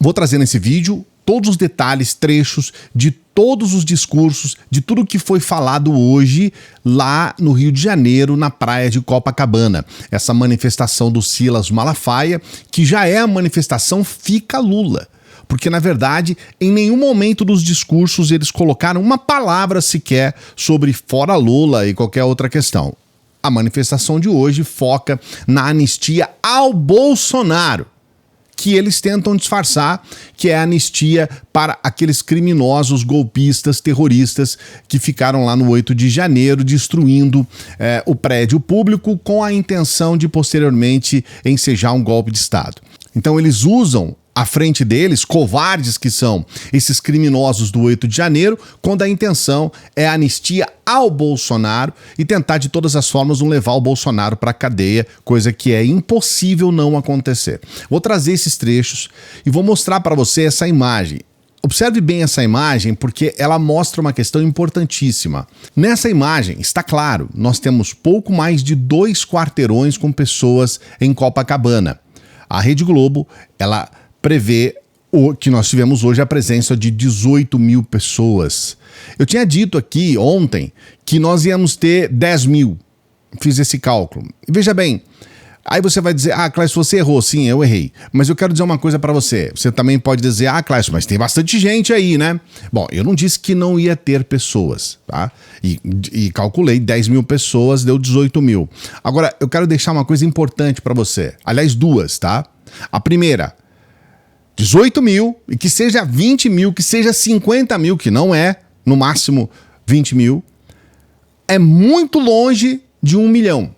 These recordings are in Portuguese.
Vou trazer nesse vídeo todos os detalhes, trechos de todos os discursos, de tudo que foi falado hoje lá no Rio de Janeiro, na praia de Copacabana. Essa manifestação do Silas Malafaia, que já é a manifestação Fica Lula. Porque, na verdade, em nenhum momento dos discursos eles colocaram uma palavra sequer sobre fora Lula e qualquer outra questão. A manifestação de hoje foca na anistia ao Bolsonaro, que eles tentam disfarçar que é a anistia para aqueles criminosos, golpistas, terroristas que ficaram lá no 8 de janeiro destruindo o prédio público com a intenção de posteriormente ensejar um golpe de Estado. Então eles usam à frente deles, covardes que são esses criminosos do 8 de janeiro, quando a intenção é a anistia ao Bolsonaro e tentar de todas as formas não levar o Bolsonaro para a cadeia, coisa que é impossível não acontecer. Vou trazer esses trechos e vou mostrar para você essa imagem. Observe bem essa imagem porque ela mostra uma questão importantíssima. Nessa imagem, está claro, nós temos pouco mais de 2 quarteirões com pessoas em Copacabana. A Rede Globo, ela prevê que nós tivemos hoje a presença de 18 mil pessoas. Eu tinha dito aqui ontem que nós íamos ter 10 mil. Fiz esse cálculo. E veja bem, aí você vai dizer, Cláudio, você errou. Sim, eu errei. Mas eu quero dizer uma coisa para você. Você também pode dizer, Cláudio, mas tem bastante gente aí, né? Bom, eu não disse que não ia ter pessoas, tá? E calculei 10 mil pessoas, deu 18 mil. Agora, eu quero deixar uma coisa importante para você. Aliás, duas, tá? A primeira, 18 mil, e que seja 20 mil, que seja 50 mil, que não é, no máximo 20 mil, é muito longe de 1 milhão.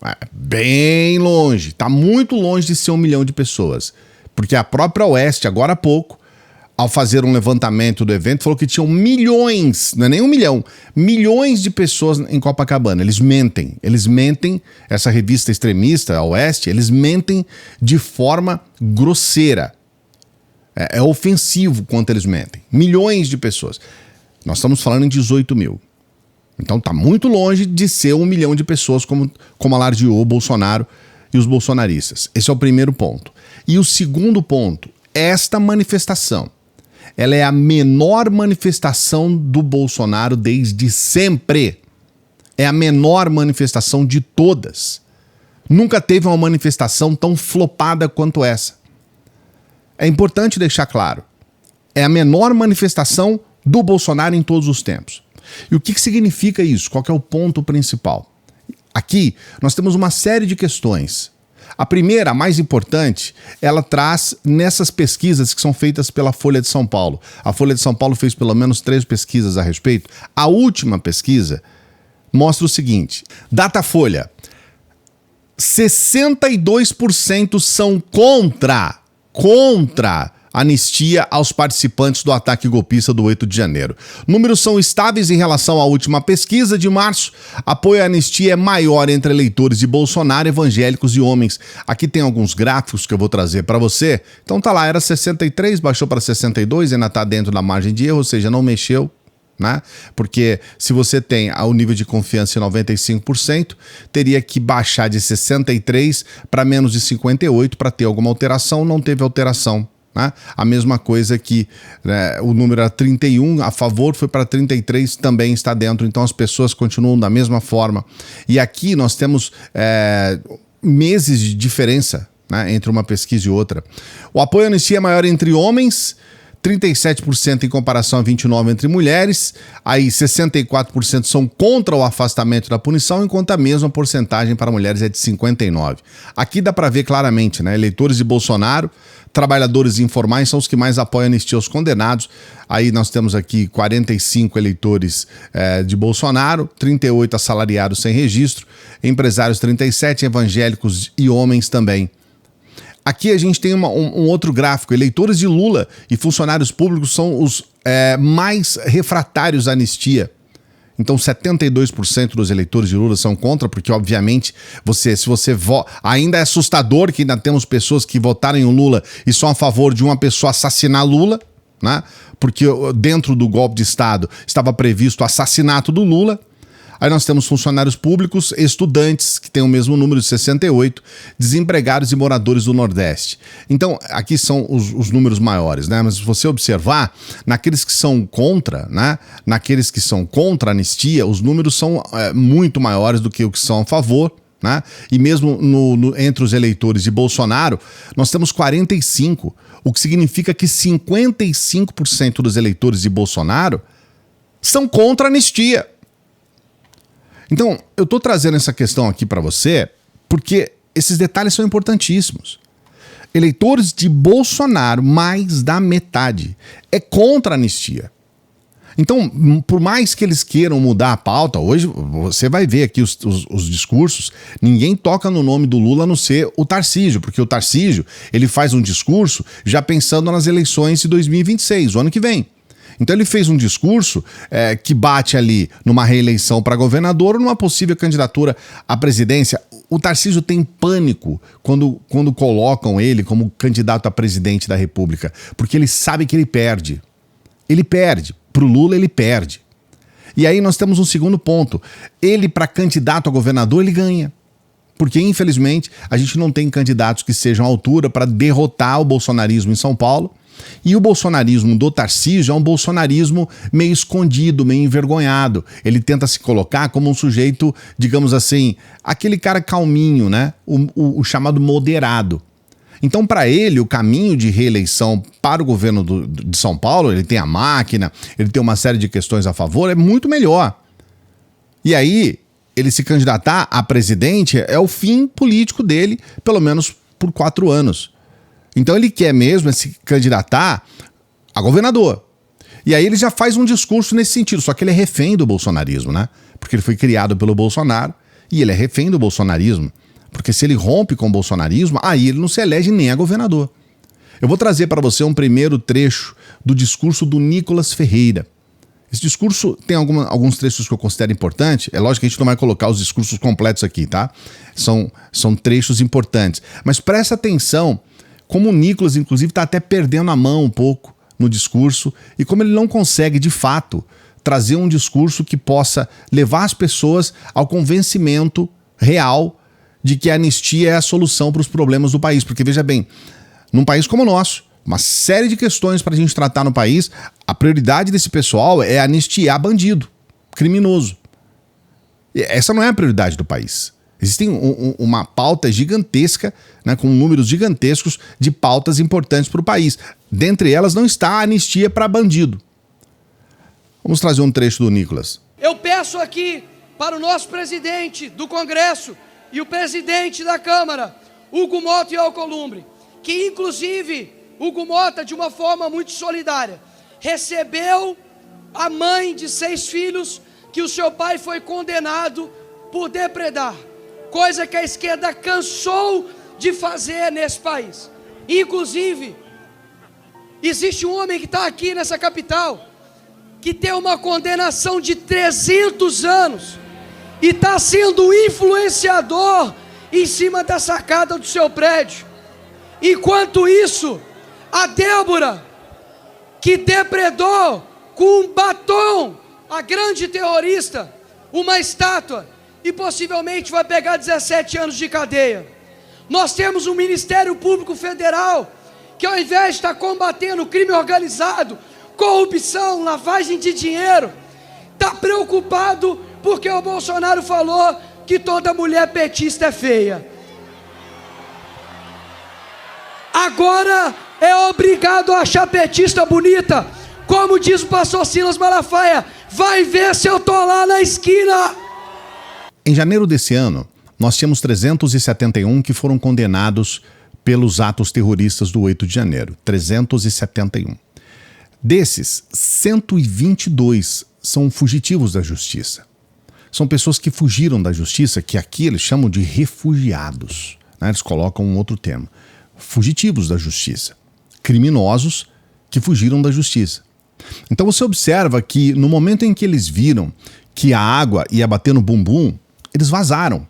É bem longe, tá muito longe de ser 1 milhão de pessoas. Porque a própria Oeste, agora há pouco, ao fazer um levantamento do evento, falou que tinham milhões, não é nem 1 milhão, milhões de pessoas em Copacabana. Eles mentem, essa revista extremista, a Oeste, eles mentem de forma grosseira. É ofensivo quanto eles mentem. Milhões de pessoas. Nós estamos falando em 18 mil. Então está muito longe de ser 1 milhão de pessoas como alardeou o Bolsonaro e os bolsonaristas. Esse é o primeiro ponto. E o segundo ponto, esta manifestação, ela é a menor manifestação do Bolsonaro desde sempre. É a menor manifestação de todas. Nunca teve uma manifestação tão flopada quanto essa. É importante deixar claro, é a menor manifestação do Bolsonaro em todos os tempos. E o que significa isso? Qual que é o ponto principal? Aqui nós temos uma série de questões. A primeira, a mais importante, ela traz nessas pesquisas que são feitas pela Folha de São Paulo. A Folha de São Paulo fez pelo menos 3 pesquisas a respeito. A última pesquisa mostra o seguinte, Datafolha, 62% são contra anistia aos participantes do ataque golpista do 8 de janeiro. Números são estáveis em relação à última pesquisa de março. Apoio à anistia é maior entre eleitores de Bolsonaro, evangélicos e homens. Aqui tem alguns gráficos que eu vou trazer para você. Então tá lá, era 63, baixou para 62, ainda tá dentro da margem de erro, ou seja, não mexeu. Né? Porque se você tem o nível de confiança em 95%, teria que baixar de 63 para menos de 58 para ter alguma alteração, não teve alteração. Né? A mesma coisa que o número era 31, a favor foi para 33, também está dentro, então as pessoas continuam da mesma forma. E aqui nós temos meses de diferença, né, entre uma pesquisa e outra. O apoio à anistia é maior entre homens, 37% em comparação a 29% entre mulheres, aí 64% são contra o afastamento da punição, enquanto a mesma porcentagem para mulheres é de 59%. Aqui dá para ver claramente, né? Eleitores de Bolsonaro, trabalhadores informais são os que mais apoiam a anistia aos condenados. Aí nós temos aqui 45 eleitores de Bolsonaro, 38 assalariados sem registro, empresários 37, evangélicos e homens também. Aqui a gente tem um outro gráfico. Eleitores de Lula e funcionários públicos são os mais refratários à anistia. Então 72% dos eleitores de Lula são contra, porque obviamente se você vota, ainda é assustador que ainda temos pessoas que votaram em Lula e são a favor de uma pessoa assassinar Lula, né? Porque dentro do golpe de Estado estava previsto o assassinato do Lula. Aí nós temos funcionários públicos, estudantes, que tem o mesmo número de 68, desempregados e moradores do Nordeste. Então, aqui são os números maiores, né? Mas se você observar, naqueles que são contra, né? Naqueles que são contra a anistia, os números são muito maiores do que o que são a favor, né? E mesmo entre os eleitores de Bolsonaro, nós temos 45, o que significa que 55% dos eleitores de Bolsonaro são contra a anistia. Então, eu estou trazendo essa questão aqui para você porque esses detalhes são importantíssimos. Eleitores de Bolsonaro, mais da metade, é contra a anistia. Então, por mais que eles queiram mudar a pauta, hoje você vai ver aqui os discursos, ninguém toca no nome do Lula a não ser o Tarcísio, porque o Tarcísio ele faz um discurso já pensando nas eleições de 2026, o ano que vem. Então ele fez um discurso que bate ali numa reeleição para governador ou numa possível candidatura à presidência. O Tarcísio tem pânico quando colocam ele como candidato a presidente da República, porque ele sabe que ele perde. Ele perde. Para o Lula, ele perde. E aí nós temos um segundo ponto. Ele, para candidato a governador, ele ganha. Porque, infelizmente, a gente não tem candidatos que sejam à altura para derrotar o bolsonarismo em São Paulo. E o bolsonarismo do Tarcísio é um bolsonarismo meio escondido, meio envergonhado. Ele tenta se colocar como um sujeito, digamos assim, aquele cara calminho, né? O chamado moderado. Então, para ele, o caminho de reeleição para o governo de São Paulo, ele tem a máquina, ele tem uma série de questões a favor, é muito melhor. E aí, ele se candidatar a presidente é o fim político dele, pelo menos por 4 anos. Então, ele quer mesmo se candidatar a governador. E aí ele já faz um discurso nesse sentido, só que ele é refém do bolsonarismo, né? Porque ele foi criado pelo Bolsonaro e ele é refém do bolsonarismo. Porque se ele rompe com o bolsonarismo, aí ele não se elege nem a governador. Eu vou trazer para você um primeiro trecho do discurso do Nicolas Ferreira. Esse discurso tem alguns trechos que eu considero importantes. É lógico que a gente não vai colocar os discursos completos aqui, tá? São trechos importantes. Mas presta atenção como o Nicolas, inclusive, está até perdendo a mão um pouco no discurso e como ele não consegue, de fato, trazer um discurso que possa levar as pessoas ao convencimento real de que a anistia é a solução para os problemas do país. Porque, veja bem, num país como o nosso, uma série de questões para a gente tratar no país, a prioridade desse pessoal é anistiar bandido, criminoso. E essa não é a prioridade do país. Existe uma pauta gigantesca, né, com números gigantescos de pautas importantes para o país. Dentre elas não está a anistia para bandido. Vamos trazer um trecho do Nicolas. Eu peço aqui para o nosso presidente do Congresso e o presidente da Câmara, Hugo Mota e Alcolumbre, que inclusive Hugo Mota, de uma forma muito solidária, recebeu a mãe de 6 filhos que o seu pai foi condenado por depredar, coisa que a esquerda cansou de fazer nesse país. Inclusive, existe um homem que está aqui nessa capital, que tem uma condenação de 300 anos, e está sendo influenciador em cima da sacada do seu prédio. Enquanto isso, a Débora, que depredou com um batom a grande terrorista, uma estátua, e possivelmente vai pegar 17 anos de cadeia. Nós temos um Ministério Público Federal que, ao invés de estar combatendo o crime organizado, corrupção, lavagem de dinheiro, está preocupado porque o Bolsonaro falou que toda mulher petista é feia. Agora é obrigado a achar petista bonita. Como diz o pastor Silas Malafaia, vai ver se eu tô lá na esquina. Em janeiro desse ano, nós tínhamos 371 que foram condenados pelos atos terroristas do 8 de janeiro. 371. Desses, 122 são fugitivos da justiça. São pessoas que fugiram da justiça, que aqui eles chamam de refugiados, né? Eles colocam um outro termo. Fugitivos da justiça. Criminosos que fugiram da justiça. Então você observa que no momento em que eles viram que a água ia bater no bumbum, eles vazaram.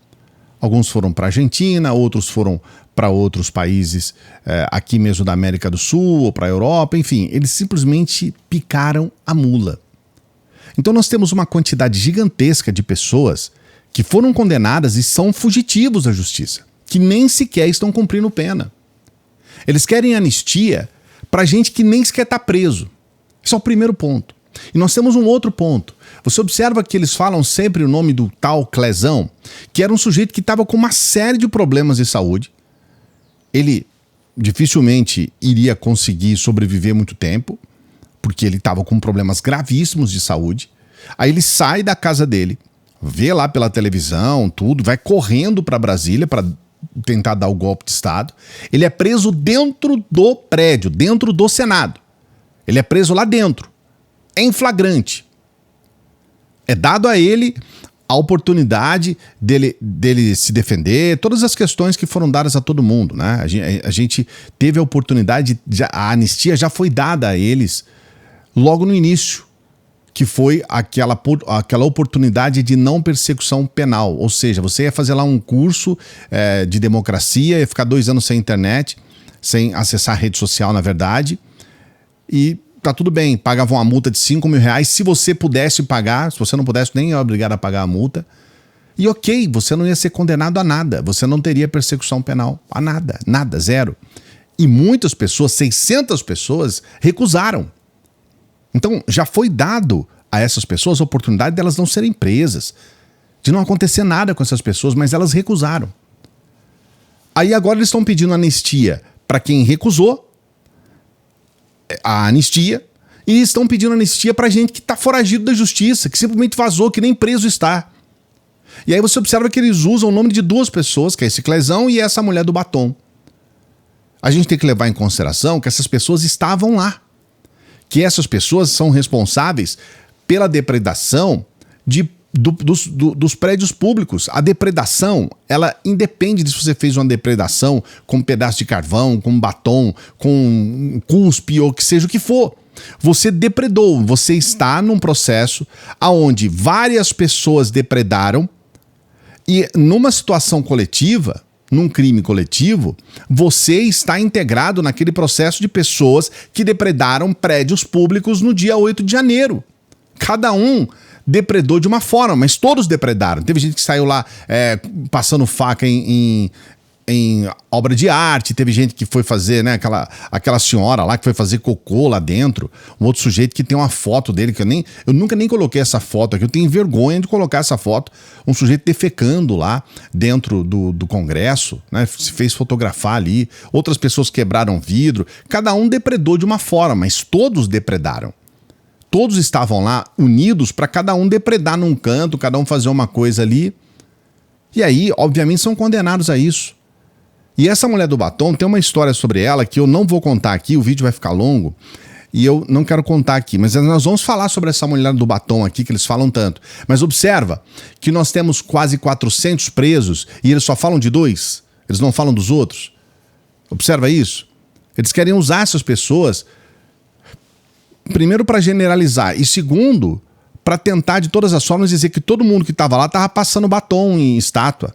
Alguns foram para a Argentina, outros foram para outros países aqui mesmo da América do Sul, ou para a Europa, enfim, eles simplesmente picaram a mula. Então nós temos uma quantidade gigantesca de pessoas que foram condenadas e são fugitivos da justiça, que nem sequer estão cumprindo pena. Eles querem anistia para gente que nem sequer está preso. Esse é o primeiro ponto. E nós temos um outro ponto. Você observa que eles falam sempre o nome do tal Clezão, que era um sujeito que estava com uma série de problemas de saúde. Ele dificilmente iria conseguir sobreviver muito tempo, porque ele estava com problemas gravíssimos de saúde. Aí ele sai da casa dele, vê lá pela televisão, tudo, vai correndo para Brasília para tentar dar o golpe de Estado. Ele é preso dentro do prédio, dentro do Senado. Ele é preso lá dentro, em flagrante. É dado a ele a oportunidade dele se defender, todas as questões que foram dadas a todo mundo, né? A gente teve a oportunidade, a anistia já foi dada a eles logo no início, que foi aquela oportunidade de não persecução penal. Ou seja, você ia fazer lá um curso de democracia, ia ficar 2 anos sem internet, sem acessar a rede social, na verdade, e tá tudo bem, pagavam uma multa de R$5.000, se você pudesse pagar, se você não pudesse, nem é obrigado a pagar a multa. E ok, você não ia ser condenado a nada, você não teria persecução penal a nada, nada, zero. E muitas pessoas, 600 pessoas, recusaram. Então já foi dado a essas pessoas a oportunidade de elas não serem presas, de não acontecer nada com essas pessoas, mas elas recusaram. Aí agora eles estão pedindo anistia para quem recusou a anistia, e estão pedindo anistia pra gente que tá foragido da justiça, que simplesmente vazou, que nem preso está. E aí você observa que eles usam o nome de 2 pessoas, que é esse Clezão e essa mulher do batom. A gente tem que levar em consideração que essas pessoas estavam lá, que essas pessoas são responsáveis pela depredação dos prédios públicos. A depredação, ela independe de se você fez uma depredação com um pedaço de carvão, com um batom, com um cuspe ou que seja o que for. Você depredou, você está num processo onde várias pessoas depredaram e numa situação coletiva, num crime coletivo, você está integrado naquele processo de pessoas que depredaram prédios públicos no dia 8 de janeiro. Cada um depredou de uma forma, mas todos depredaram. Teve gente que saiu lá passando faca em obra de arte, teve gente que foi fazer, né, aquela senhora lá que foi fazer cocô lá dentro, um outro sujeito que tem uma foto dele, que eu nunca nem coloquei essa foto aqui, eu tenho vergonha de colocar essa foto, um sujeito defecando lá dentro do Congresso, né, se fez fotografar ali, outras pessoas quebraram vidro, cada um depredou de uma forma, mas todos depredaram. Todos estavam lá unidos para cada um depredar num canto, cada um fazer uma coisa ali. E aí, obviamente, são condenados a isso. E essa mulher do batom tem uma história sobre ela que eu não vou contar aqui, o vídeo vai ficar longo, e eu não quero contar aqui. Mas nós vamos falar sobre essa mulher do batom aqui, que eles falam tanto. Mas observa que nós temos quase 400 presos e eles só falam de 2. Eles não falam dos outros. Observa isso. Eles querem usar essas pessoas... Primeiro, para generalizar, e segundo, para tentar de todas as formas dizer que todo mundo que estava lá estava passando batom em estátua.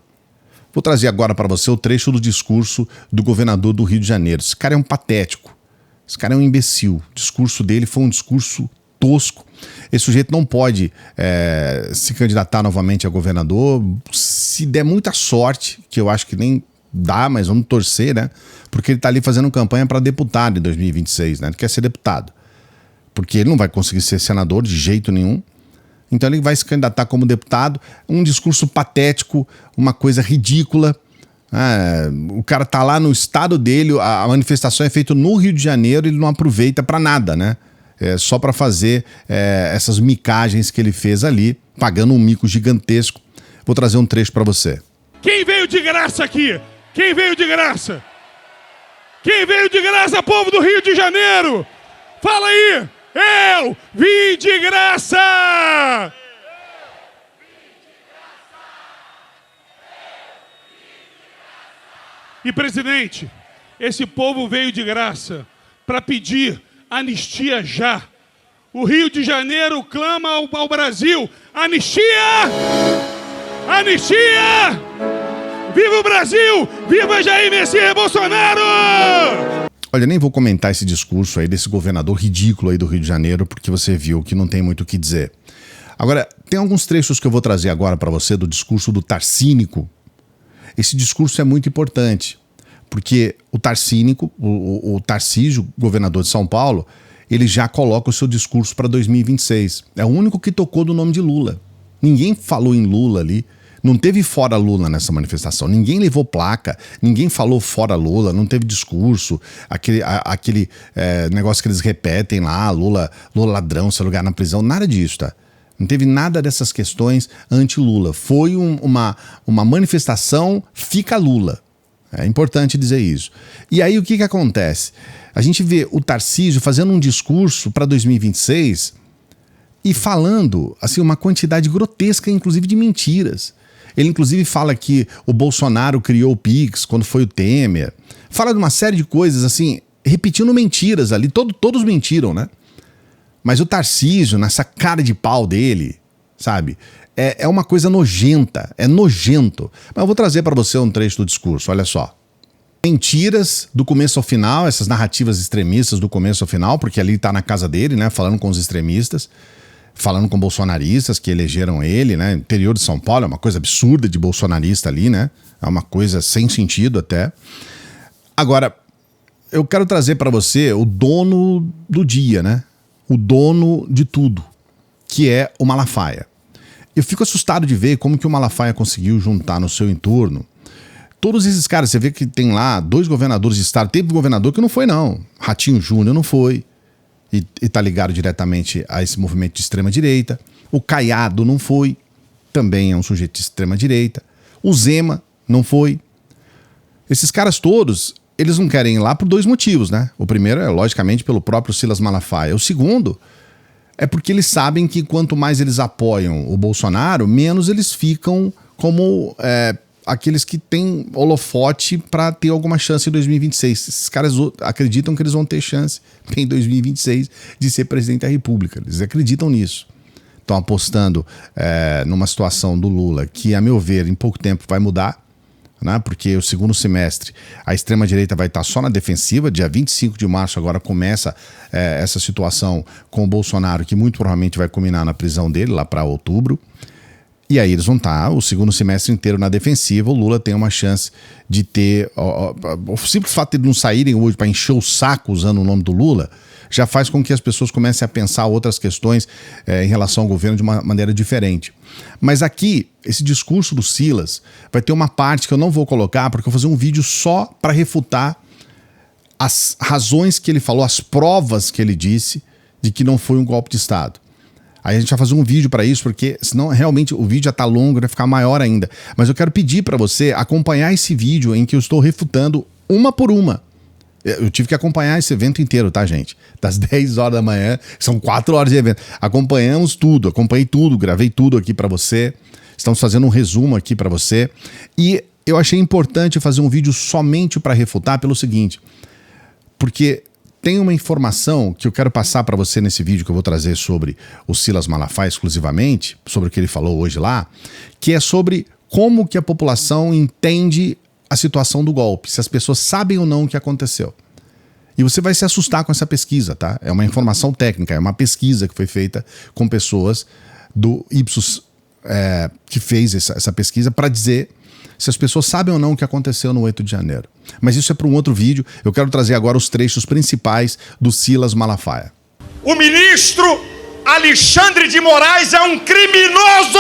Vou trazer agora para você o trecho do discurso do governador do Rio de Janeiro. Esse cara é um patético, esse cara é um imbecil. O discurso dele foi um discurso tosco. Esse sujeito não pode se candidatar novamente a governador. Se der muita sorte, que eu acho que nem dá, mas vamos torcer, né? Porque ele está ali fazendo campanha para deputado em 2026, né? Ele quer ser deputado. Porque ele não vai conseguir ser senador de jeito nenhum. Então ele vai se candidatar como deputado. Um discurso patético, uma coisa ridícula. O cara tá lá no estado dele, a manifestação é feita no Rio de Janeiro, ele não aproveita para nada, né? Só para fazer essas micagens que ele fez ali, pagando um mico gigantesco. Vou trazer um trecho para você. Quem veio de graça aqui? Quem veio de graça? Quem veio de graça, povo do Rio de Janeiro? Fala aí! Eu vim de graça! E, presidente, esse povo veio de graça para pedir anistia já. O Rio de Janeiro clama ao Brasil: anistia! Anistia! Viva o Brasil! Viva Jair Messias Bolsonaro! Olha, nem vou comentar esse discurso aí desse governador ridículo aí do Rio de Janeiro, porque você viu que não tem muito o que dizer. Agora, tem alguns trechos que eu vou trazer agora para você do discurso do Tarcínico. Esse discurso é muito importante, porque o Tarcínico, o Tarcísio, governador de São Paulo, ele já coloca o seu discurso para 2026. É o único que tocou do nome de Lula. Ninguém falou em Lula ali. Não teve fora Lula nessa manifestação. Ninguém levou placa, ninguém falou fora Lula, não teve discurso, aquele negócio que eles repetem lá, Lula ladrão, seu lugar na prisão, nada disso, tá? Não teve nada dessas questões anti-Lula. Foi uma manifestação fica Lula. É importante dizer isso. E aí o que acontece? A gente vê o Tarcísio fazendo um discurso para 2026 e falando assim, uma quantidade grotesca, inclusive de mentiras. Ele inclusive fala que o Bolsonaro criou o Pix quando foi o Temer. Fala de uma série de coisas assim, repetindo mentiras ali. Todos mentiram, né? Mas o Tarcísio, nessa cara de pau dele, sabe? É uma coisa nojenta, é nojento. Mas eu vou trazer para você um trecho do discurso, olha só. Mentiras do começo ao final, essas narrativas extremistas do começo ao final, porque ali tá na casa dele, né? Falando com os extremistas, falando com bolsonaristas que elegeram ele, né? Interior de São Paulo, é uma coisa absurda de bolsonarista ali, né? É uma coisa sem sentido até. Agora, eu quero trazer para você o dono do dia, né? O dono de tudo, que é o Malafaia. Eu fico assustado de ver como que o Malafaia conseguiu juntar no seu entorno todos esses caras. Você vê que tem lá 2 governadores de estado. Teve governador que não foi, não. Ratinho Júnior não foi. E tá ligado diretamente a esse movimento de extrema-direita. O Caiado não foi. Também é um sujeito de extrema-direita. O Zema não foi. Esses caras todos, eles não querem ir lá por 2 motivos, né? O primeiro é, logicamente, pelo próprio Silas Malafaia. O segundo é porque eles sabem que quanto mais eles apoiam o Bolsonaro, menos eles ficam como aqueles que têm holofote para ter alguma chance em 2026. Esses caras acreditam que eles vão ter chance em 2026 de ser presidente da República. Eles acreditam nisso. Estão apostando numa situação do Lula que, a meu ver, em pouco tempo vai mudar, né? Porque o segundo semestre a extrema-direita vai estar só na defensiva. Dia 25 de março agora começa essa situação com o Bolsonaro, que muito provavelmente vai culminar na prisão dele lá para outubro. E aí eles vão estar o segundo semestre inteiro na defensiva. O Lula tem uma chance de ter... O simples fato de eles não saírem hoje para encher o saco usando o nome do Lula já faz com que as pessoas comecem a pensar outras questões em relação ao governo de uma maneira diferente. Mas aqui, esse discurso do Silas vai ter uma parte que eu não vou colocar, porque eu vou fazer um vídeo só para refutar as razões que ele falou, as provas que ele disse de que não foi um golpe de Estado. Aí a gente vai fazer um vídeo para isso, porque senão realmente o vídeo já tá longo, vai ficar maior ainda. Mas eu quero pedir para você acompanhar esse vídeo em que eu estou refutando uma por uma. Eu tive que acompanhar esse evento inteiro, tá, gente? Das 10 horas da manhã, são 4 horas de evento. Acompanhamos tudo, acompanhei tudo, gravei tudo aqui para você. Estamos fazendo um resumo aqui para você. E eu achei importante fazer um vídeo somente para refutar pelo seguinte, porque tem uma informação que eu quero passar para você nesse vídeo que eu vou trazer sobre o Silas Malafaia exclusivamente, sobre o que ele falou hoje lá, que é sobre como que a população entende a situação do golpe, se as pessoas sabem ou não o que aconteceu. E você vai se assustar com essa pesquisa, tá? É uma informação técnica, é uma pesquisa que foi feita com pessoas do Ipsos, que fez essa pesquisa para dizer se as pessoas sabem ou não o que aconteceu no 8 de janeiro. Mas isso é para um outro vídeo. Eu quero trazer agora os trechos principais do Silas Malafaia. O ministro Alexandre de Moraes é um criminoso!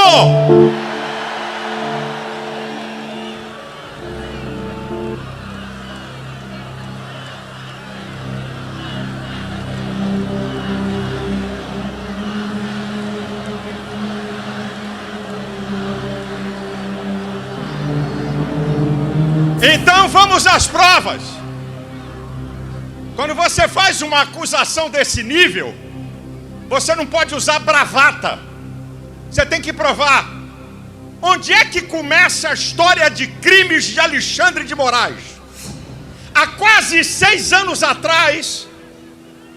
Então vamos às provas. Quando você faz uma acusação desse nível, você não pode usar bravata. Você tem que provar. Onde é que começa a história de crimes de Alexandre de Moraes? Há quase 6 anos atrás,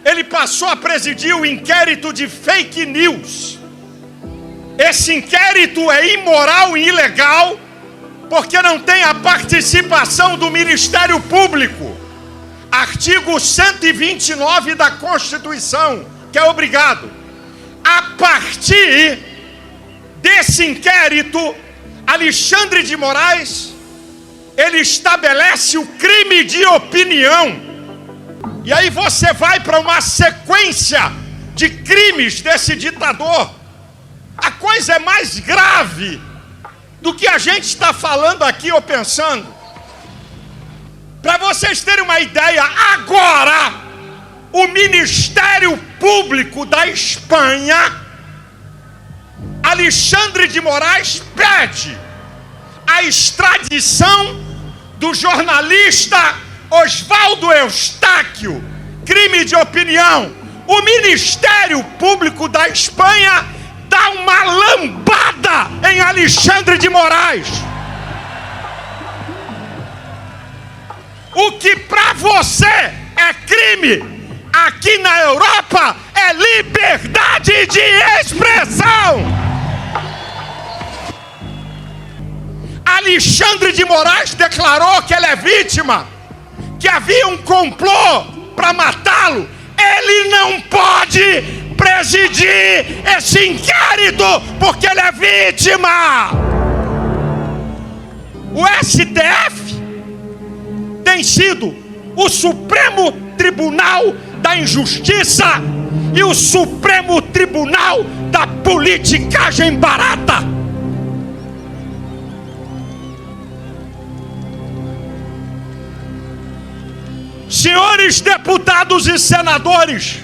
ele passou a presidir o inquérito de fake news. Esse inquérito é imoral e ilegal, porque não tem a participação do Ministério Público. artigo 129 da Constituição, que é obrigado. A partir desse inquérito, Alexandre de Moraes, ele estabelece o crime de opinião. E aí você vai para uma sequência de crimes desse ditador. A coisa é mais grave do que a gente está falando aqui ou pensando. Para vocês terem uma ideia, agora o Ministério Público da Espanha, Alexandre de Moraes, pede a extradição do jornalista Oswaldo Eustáquio, crime de opinião. O Ministério Público da Espanha dá uma lambada em Alexandre de Moraes. O que para você é crime, aqui na Europa é liberdade de expressão. Alexandre de Moraes declarou que ele é vítima, que havia um complô para matá-lo. Ele não pode presidir esse inquérito porque ele é vítima. O STF tem sido o Supremo Tribunal da Injustiça e o Supremo Tribunal da politicagem barata. Senhores deputados e senadores,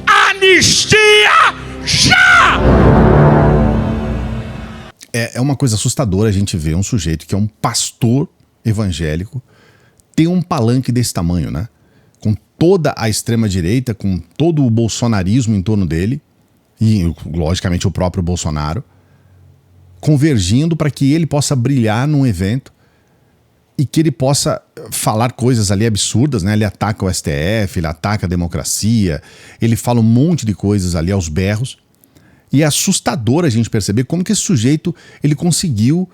anistia já! É uma coisa assustadora a gente ver um sujeito que é um pastor evangélico ter um palanque desse tamanho, né? Com toda a extrema-direita, com todo o bolsonarismo em torno dele, e logicamente o próprio Bolsonaro, convergindo para que ele possa brilhar num evento e que ele possa falar coisas ali absurdas, né? Ele ataca o STF, ele ataca a democracia, ele fala um monte de coisas ali aos berros. E é assustador a gente perceber como que esse sujeito ele conseguiu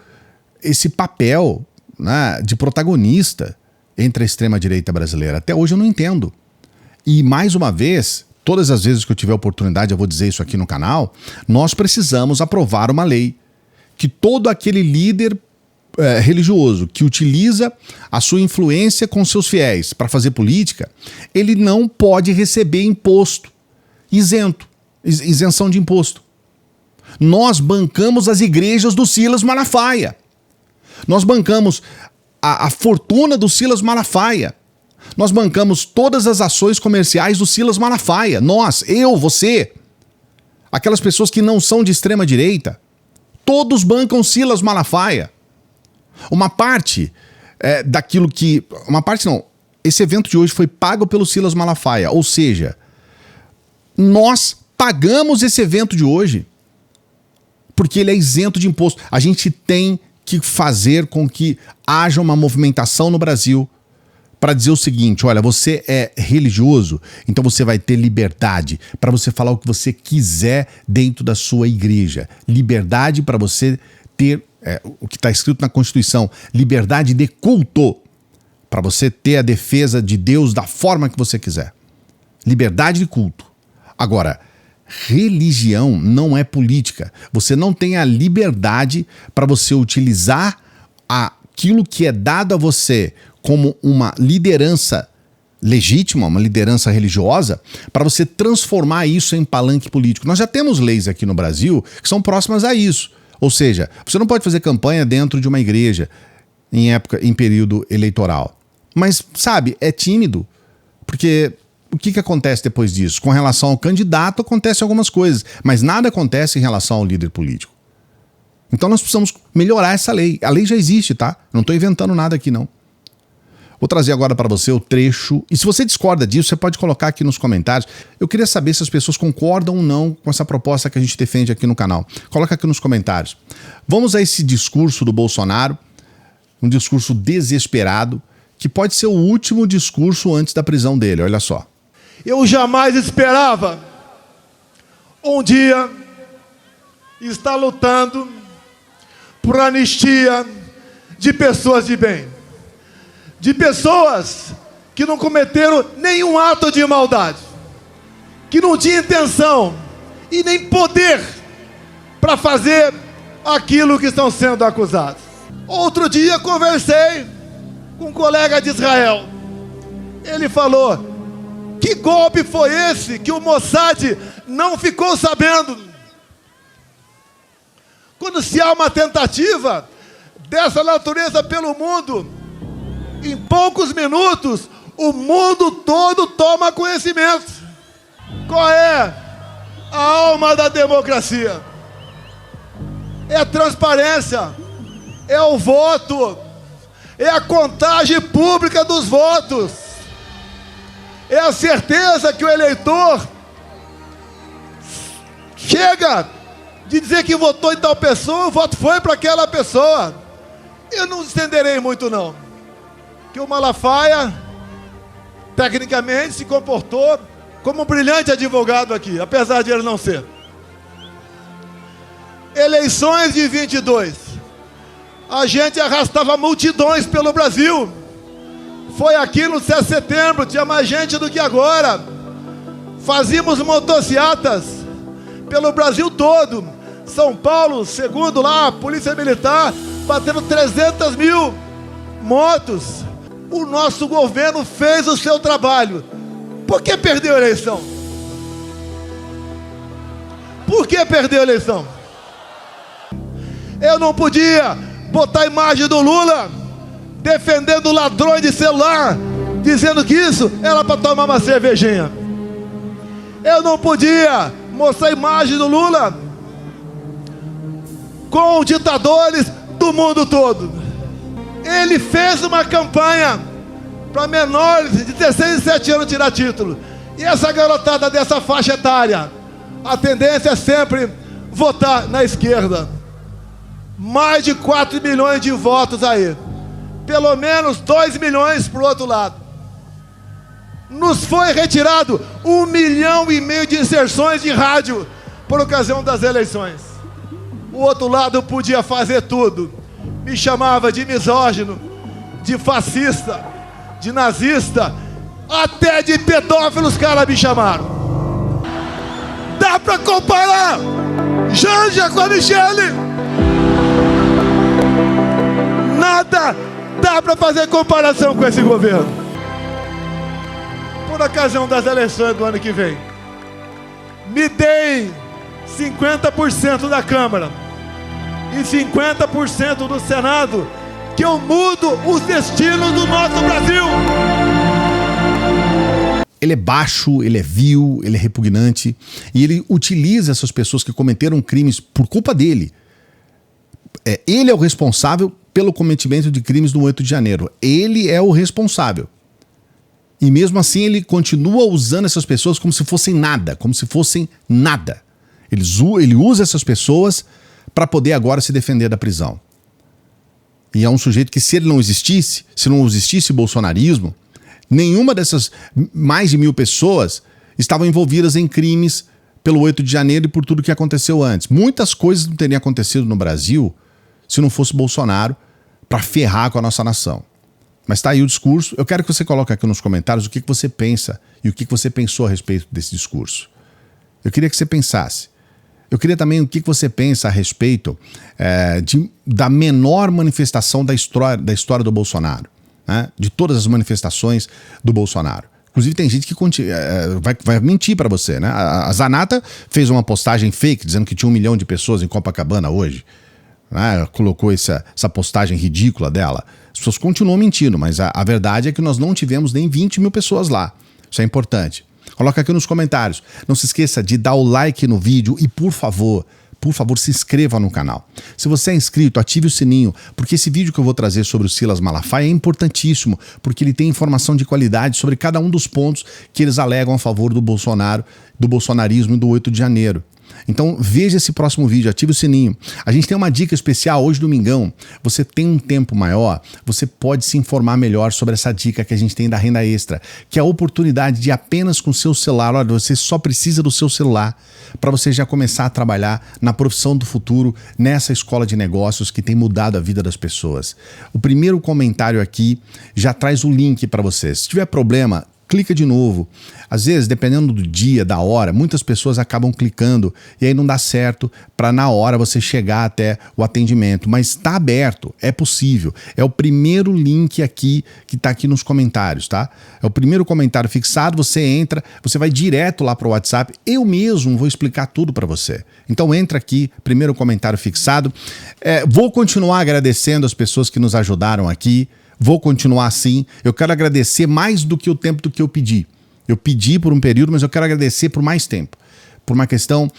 esse papel, né, de protagonista entre a extrema-direita brasileira. Até hoje eu não entendo. E mais uma vez, todas as vezes que eu tiver oportunidade, eu vou dizer isso aqui no canal, nós precisamos aprovar uma lei que todo aquele líder religioso que utiliza a sua influência com seus fiéis para fazer política, ele não pode receber imposto isento, isenção de imposto. Nós bancamos as igrejas do Silas Malafaia. Nós bancamos a fortuna do Silas Malafaia. Nós bancamos todas as ações comerciais do Silas Malafaia. Nós, eu, você, aquelas pessoas que não são de extrema direita, todos bancam Silas Malafaia. Uma parte daquilo que... Uma parte não. Esse evento de hoje foi pago pelo Silas Malafaia. Ou seja, nós pagamos esse evento de hoje porque ele é isento de imposto. A gente tem que fazer com que haja uma movimentação no Brasil para dizer o seguinte: olha, você é religioso, então você vai ter liberdade para você falar o que você quiser dentro da sua igreja. Liberdade para você ter... o que está escrito na Constituição, liberdade de culto, para você ter a defesa de Deus da forma que você quiser. Liberdade de culto. Agora, religião não é política. Você não tem a liberdade para você utilizar aquilo que é dado a você como uma liderança legítima, uma liderança religiosa, para você transformar isso em palanque político. Nós já temos leis aqui no Brasil que são próximas a isso. Ou seja, você não pode fazer campanha dentro de uma igreja em período eleitoral. Mas, sabe, é tímido. Porque o que acontece depois disso? Com relação ao candidato, acontecem algumas coisas, mas nada acontece em relação ao líder político. Então nós precisamos melhorar essa lei. A lei já existe, tá? Não estou inventando nada aqui, não. Vou trazer agora para você o trecho. E se você discorda disso, você pode colocar aqui nos comentários. Eu queria saber se as pessoas concordam ou não com essa proposta que a gente defende aqui no canal. Coloca aqui nos comentários. Vamos a esse discurso do Bolsonaro, um discurso desesperado, que pode ser o último discurso antes da prisão dele. Olha só. Eu jamais esperava um dia estar lutando por anistia de pessoas de bem. De pessoas que não cometeram nenhum ato de maldade, que não tinha intenção e nem poder para fazer aquilo que estão sendo acusados. Outro dia conversei com um colega de Israel. Ele falou: que golpe foi esse que o Mossad não ficou sabendo? Quando se há uma tentativa dessa natureza pelo mundo, em poucos minutos, o mundo todo toma conhecimento. Qual é a alma da democracia? É a transparência, é o voto, é a contagem pública dos votos, é a certeza que o eleitor chega de dizer que votou em tal pessoa, o voto foi para aquela pessoa. Eu não estenderei muito não, que o Malafaia tecnicamente se comportou como um brilhante advogado aqui, apesar de ele não ser. Eleições de 22, a gente arrastava multidões pelo Brasil. Foi aqui no 7 de setembro, tinha mais gente do que agora. Fazíamos motocicletas pelo Brasil todo. São Paulo, segundo lá a Polícia Militar, batendo 300 mil motos. O nosso governo fez o seu trabalho. Por que perdeu a eleição? Por que perdeu a eleição? Eu não podia botar a imagem do Lula defendendo ladrões de celular, dizendo que isso era para tomar uma cervejinha. Eu não podia mostrar a imagem do Lula com ditadores do mundo todo. Ele fez uma campanha para menores de 16 e 17 anos tirar título. E essa garotada dessa faixa etária, a tendência é sempre votar na esquerda. Mais de 4 milhões de votos aí. Pelo menos 2 milhões para o outro lado. Nos foi retirado 1,5 milhão de inserções de rádio por ocasião das eleições. O outro lado podia fazer tudo. Me chamava de misógino, de fascista, de nazista, até de pedófilo os caras me chamaram. Dá para comparar Janja com a Michele? Nada dá para fazer comparação com esse governo. Por ocasião das eleições do ano que vem, me deem 50% da Câmara e 50% do Senado, que eu mudo os destinos do nosso Brasil. Ele é baixo, ele é vil, ele é repugnante e ele utiliza essas pessoas que cometeram crimes por culpa dele. Ele é o responsável pelo cometimento de crimes no 8 de janeiro. Ele é o responsável. E mesmo assim ele continua usando essas pessoas como se fossem nada, como se fossem nada. Ele usa essas pessoas para poder agora se defender da prisão. E é um sujeito que, se ele não existisse, se não existisse bolsonarismo, nenhuma dessas mais de 1.000 pessoas estavam envolvidas em crimes pelo 8 de janeiro e por tudo que aconteceu antes. Muitas coisas não teriam acontecido no Brasil se não fosse Bolsonaro para ferrar com a nossa nação. Mas está aí o discurso. Eu quero que você coloque aqui nos comentários o que você pensa e o que você pensou a respeito desse discurso. Eu queria que você pensasse. Eu queria também o que você pensa a respeito da menor manifestação da história do Bolsonaro, né? De todas as manifestações do Bolsonaro. Inclusive tem gente que vai mentir para você, né? A Zanata fez uma postagem fake dizendo que tinha 1 milhão de pessoas em Copacabana hoje. Né? Colocou essa postagem ridícula dela. As pessoas continuam mentindo, mas a verdade é que nós não tivemos nem 20 mil pessoas lá. Isso é importante. Coloca aqui nos comentários. Não se esqueça de dar o like no vídeo e, por favor, se inscreva no canal. Se você é inscrito, ative o sininho, porque esse vídeo que eu vou trazer sobre o Silas Malafaia é importantíssimo, porque ele tem informação de qualidade sobre cada um dos pontos que eles alegam a favor do Bolsonaro, do bolsonarismo e do 8 de janeiro. Então veja esse próximo vídeo, ative o sininho. A gente tem uma dica especial hoje, domingão. Você tem um tempo maior, você pode se informar melhor sobre essa dica que a gente tem da renda extra, que é a oportunidade de apenas com o seu celular, olha, você só precisa do seu celular para você já começar a trabalhar na profissão do futuro, nessa escola de negócios que tem mudado a vida das pessoas. O primeiro comentário aqui já traz o link para você. Se tiver problema, clica de novo. Às vezes, dependendo do dia, da hora, muitas pessoas acabam clicando e aí não dá certo para na hora você chegar até o atendimento. Mas está aberto, é possível. É o primeiro link aqui que está aqui nos comentários, tá? É o primeiro comentário fixado, você entra, você vai direto lá para o WhatsApp. Eu mesmo vou explicar tudo para você. Então entra aqui, primeiro comentário fixado. Vou continuar agradecendo as pessoas que nos ajudaram aqui. Vou continuar assim. Eu quero agradecer mais do que o tempo do que eu pedi. Eu pedi por um período, mas eu quero agradecer por mais tempo. Por uma questão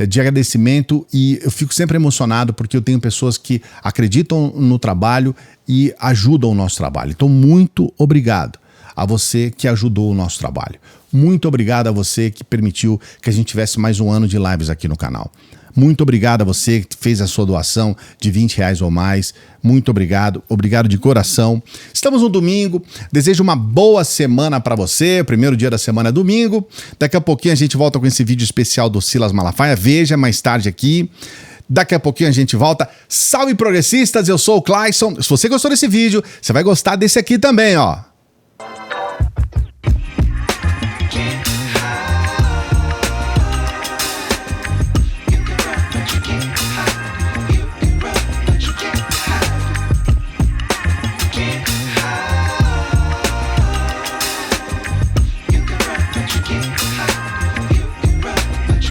de agradecimento, e eu fico sempre emocionado porque eu tenho pessoas que acreditam no trabalho e ajudam o nosso trabalho. Então, muito obrigado a você que ajudou o nosso trabalho. Muito obrigado a você que permitiu que a gente tivesse mais um ano de lives aqui no canal. Muito obrigado a você que fez a sua doação de R$20 ou mais. Muito obrigado, obrigado de coração. Estamos no domingo, desejo uma boa semana para você. O primeiro dia da semana é domingo. Daqui a pouquinho a gente volta com esse vídeo especial do Silas Malafaia. Veja mais tarde aqui. Daqui a pouquinho a gente volta. Salve progressistas, eu sou o Clayson. Se você gostou desse vídeo, você vai gostar desse aqui também, ó.